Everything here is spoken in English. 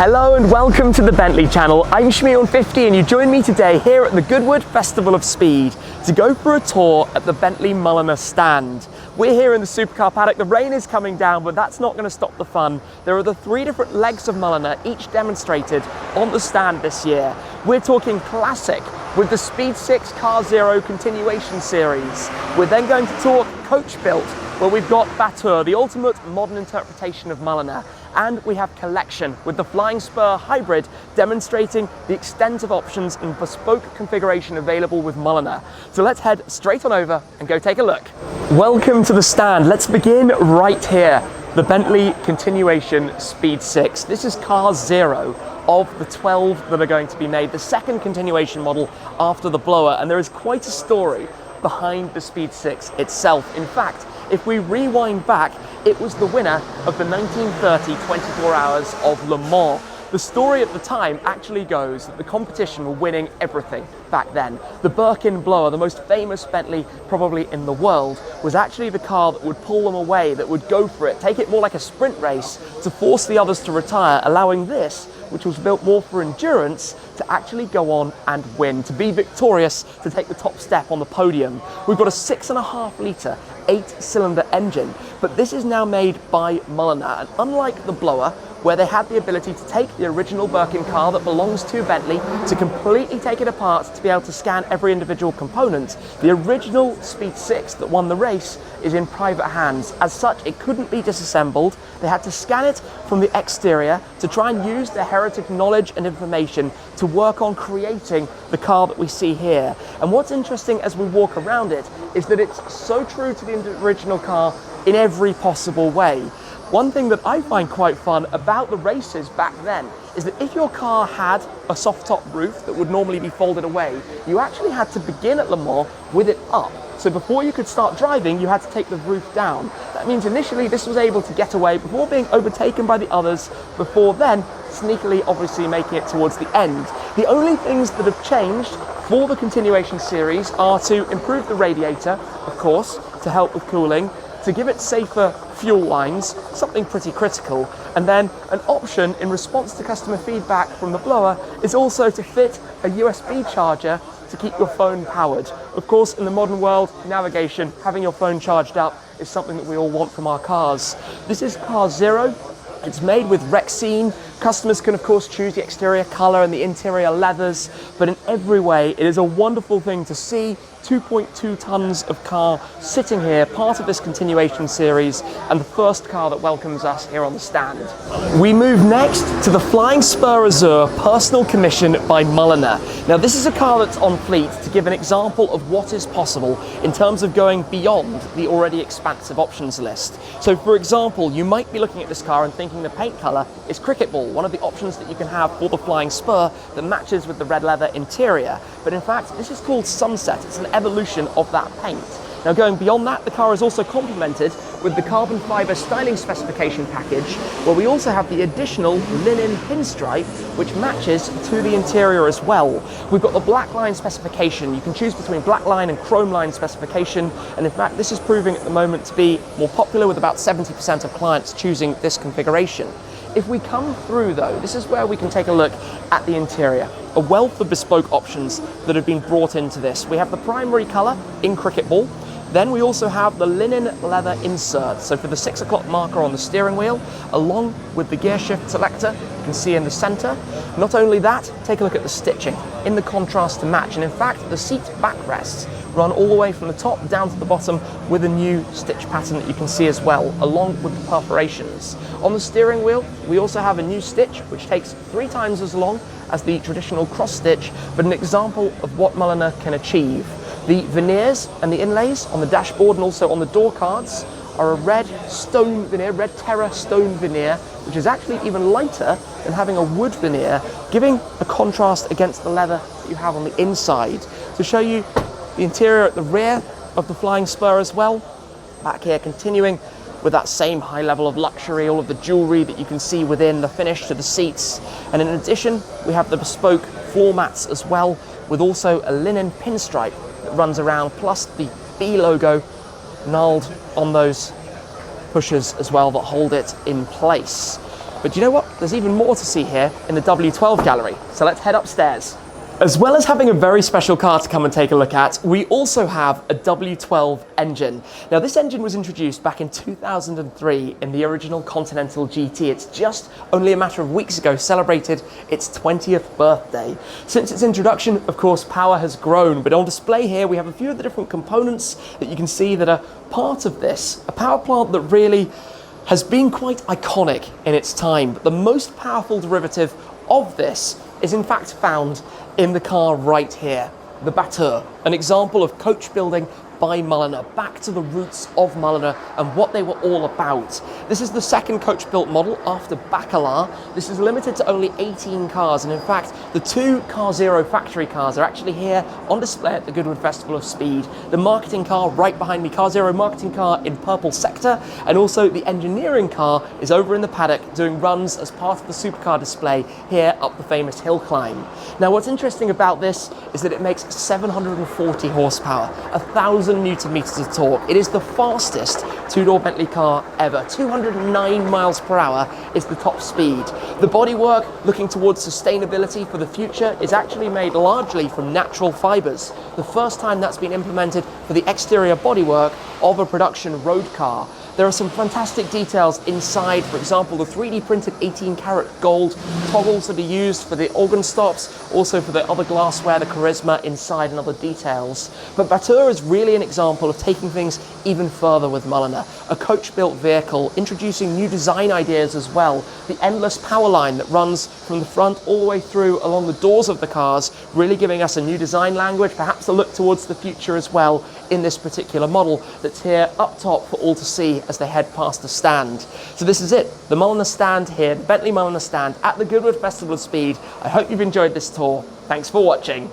Hello and welcome to the Bentley channel. I'm Shmee150 and you join me today here at the Goodwood Festival of Speed to go for a tour at the Bentley Muller stand. We're here in the supercar paddock. The rain is coming down, but that's not going to stop the fun. There are the three different legs of Muller, each demonstrated on the stand this year. We're talking classic with the Speed 6 Car Zero continuation series. We're then going to talk coach built, where we've got Batteur, the ultimate modern interpretation of Muller. And we have collection with the Flying Spur Hybrid demonstrating the extent of options and bespoke configuration available with Muller. So let's head straight on over and go take a look. Welcome to the stand. Let's begin right here. The Bentley Continuation Speed 6. This is car zero of the 12 that are going to be made, the second continuation model after the blower, and there is quite a story behind the Speed 6 itself. In fact, if we rewind back, it was the winner of the 1930 24 Hours of Le Mans. The story at the time actually goes that the competition were winning everything back then. The Birkin blower, the most famous Bentley probably in the world, was actually the car that would pull them away, that would go for it, take it more like a sprint race to force the others to retire, allowing this, which was built more for endurance, to actually go on and win, to be victorious, to take the top step on the podium. We've got a 6.5 litre 8-cylinder engine, but this is now made by Muller, and unlike the blower, where they had the ability to take the original Birkin car that belongs to Bentley, to completely take it apart, to be able to scan every individual component, the original Speed 6 that won the race is in private hands. As such, it couldn't be disassembled. They had to scan it from the exterior to try and use their heritage knowledge and information to work on creating the car that we see here. And what's interesting as we walk around it is that it's so true to the original car in every possible way. One thing that I find quite fun about the races back then is that if your car had a soft top roof that would normally be folded away, you actually had to begin at Le Mans with it up. So before you could start driving, you had to take the roof down. That means initially this was able to get away before being overtaken by the others, before then sneakily obviously making it towards the end. The only things that have changed for the continuation series are to improve the radiator, of course, to help with cooling, to give it safer fuel lines, something pretty critical, and then an option in response to customer feedback from the blower is also to fit a USB charger to keep your phone powered. Of course, in the modern world, navigation, having your phone charged up is something that we all want from our cars. This is car zero. It's made with Rexine. Customers can of course choose the exterior color and the interior leathers, but in every way it is a wonderful thing to see 2.2 tons of car sitting here, part of this continuation series, and the first car that welcomes us here on the stand. We move next to the Flying Spur Azure Personal Commission by Muller. Now this is a car that's on fleet to give an example of what is possible in terms of going beyond the already expansive options list. So for example, you might be looking at this car and thinking the paint color is cricket ball, one of the options that you can have for the Flying Spur that matches with the red leather interior. But in fact, this is called Sunset. It's an evolution of that paint. Now going beyond that, the car is also complemented with the carbon fiber styling specification package, where we also have the additional linen pinstripe, which matches to the interior as well. We've got the black line specification. You can choose between black line and chrome line specification, and in fact this is proving at the moment to be more popular, with about 70% of clients choosing this configuration. If we come through though, this is where we can take a look at the interior. A wealth of bespoke options that have been brought into this. We have the primary color in cricket ball. Then we also have the linen leather insert. So for the 6 o'clock marker on the steering wheel, along with the gear shift selector, you can see in the center. Not only that, take a look at the stitching in the contrast to match. And in fact, the seat backrests run all the way from the top down to the bottom with a new stitch pattern that you can see as well, along with the perforations. On the steering wheel, we also have a new stitch, which takes 3 times as long as the traditional cross stitch, but an example of what Muller can achieve. The veneers and the inlays on the dashboard and also on the door cards are a red stone veneer, red terra stone veneer, which is actually even lighter than having a wood veneer, giving a contrast against the leather that you have on the inside. To show you the interior at the rear of the Flying Spur as well, back here continuing with that same high level of luxury, all of the jewelry that you can see within, the finish to the seats. And in addition, we have the bespoke floor mats as well, with also a linen pinstripe that runs around, plus the B logo gnarled on those pushers as well that hold it in place. But you know what? There's even more to see here in the W12 gallery. So let's head upstairs. As well as having a very special car to come and take a look at, we also have a W12 engine. Now this engine was introduced back in 2003 in the original Continental GT. It's just only a matter of weeks ago celebrated its 20th birthday. Since its introduction, of course, power has grown, but on display here we have a few of the different components that you can see that are part of this. A power plant that really has been quite iconic in its time, but the most powerful derivative of this is in fact found in the car right here, the batteur, an example of coach building by Muller, back to the roots of Muller and what they were all about. This is the second coach-built model after Baccarat. This is limited to only 18 cars, and in fact, the two Car Zero factory cars are actually here on display at the Goodwood Festival of Speed. The marketing car right behind me, Car Zero marketing car in purple sector, and also the engineering car is over in the paddock doing runs as part of the supercar display here up the famous hill climb. Now, what's interesting about this is that it makes 740 horsepower, 1,000 Newton meters of torque. It is the fastest two-door Bentley car ever. 209 miles per hour is the top speed. The bodywork, looking towards sustainability for the future, is actually made largely from natural fibers. The first time that's been implemented for the exterior bodywork of a production road car. There are some fantastic details inside, for example, the 3D printed 18-karat gold toggles that are used for the organ stops, also for the other glassware, the charisma inside and other details. But Batteur is really an example of taking things even further with Muller. A coach-built vehicle, introducing new design ideas as well. The endless power line that runs from the front all the way through along the doors of the cars, really giving us a new design language, perhaps a look towards the future as well in this particular model that's here up top for all to see as they head past the stand. So this is it, the Muller stand here, the Bentley Muller stand at the Goodwood Festival of Speed. I hope you've enjoyed this tour. Thanks for watching.